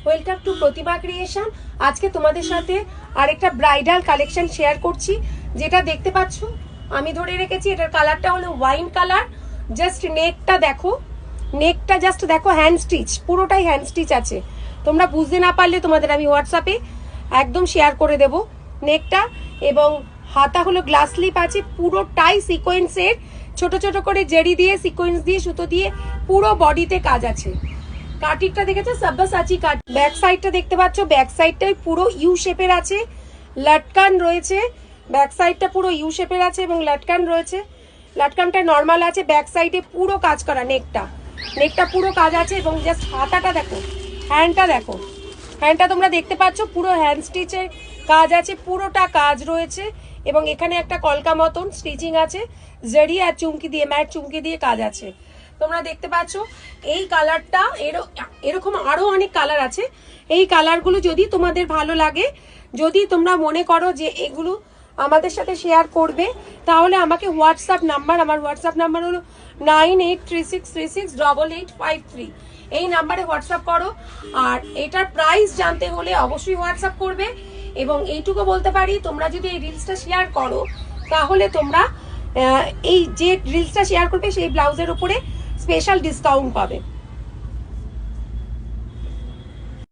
Welcome to Pratima creation. আজকে তোমাদের সাথে আরেকটা ব্রাইডাল কালেকশন শেয়ার করছি। যেটা দেখতে পাচ্ছ আমি ধরে রেখেছি, এটার কালারটা হলো ওয়াইন কালার। জাস্ট নেকটা দেখো, নেকটা জাস্ট দেখো, হ্যান্ড স্টিচ, পুরোটাই হ্যান্ড স্টিচ আছে। তোমরা বুঝতে না পারলে তোমাদের আমি হোয়াটসঅ্যাপে একদম শেয়ার করে দেব নেকটা। এবং হাতা হলো গ্লাস স্লিপ আছে, পুরোটাই সিকোয়েন্সের, ছোট ছোট করে জেড়ি দিয়ে সিকোয়েন্স দিয়ে সুতো দিয়ে পুরো বডিতে কাজ আছে। কাটিংটা দেখেছো সাব্বাসাচি কাট। ব্যাক সাইডটা দেখতে পাচ্ছ, ব্যাক সাইডটাই পুরো ইউ শেপের আছে, লটকান রয়েছে। ব্যাক সাইডটা পুরো ইউ শেপের আছে এবং লটকান রয়েছে। লটকানটা নর্মাল আছে, ব্যাক সাইডে পুরো কাজ করা। নেকটা পুরো কাজ আছে এবং জাস্ট হাতাটা দেখো, হ্যান্ডটা দেখো, হ্যান্ডটা তোমরা দেখতে পাচ্ছ পুরো হ্যান্ড স্টিচের কাজ আছে, পুরোটা কাজ রয়েছে। এবং এখানে একটা কলকা মতন স্টিচিং আছে, জড়ি আর চুমকি দিয়ে, ম্যাট চুমকি দিয়ে কাজ আছে। তোমরা দেখতে পাচ্ছ এই কালারটা, এরকম আরো অনেক কালার আছে। এই কালারগুলো যদি তোমাদের ভালো লাগে, যদি তোমরা মনে করো যে এগুলো আমাদের সাথে শেয়ার করবে, তাহলে আমাকে হোয়াটসঅ্যাপ নাম্বার, আমার হোয়াটসঅ্যাপ নাম্বার হলো 9836368853। এই নাম্বারে হোয়াটসঅ্যাপ করো। আর এটার প্রাইস জানতে হলে অবশ্যই হোয়াটসঅ্যাপ করবে। এবং এইটুকু বলতে পারি, তোমরা যদি এই রিলসটা শেয়ার করো, তাহলে তোমরা এই যে রিলসটা শেয়ার করবে সেই ব্লাউজের উপরে স্পেশাল ডিসকাউন্ট পাবে।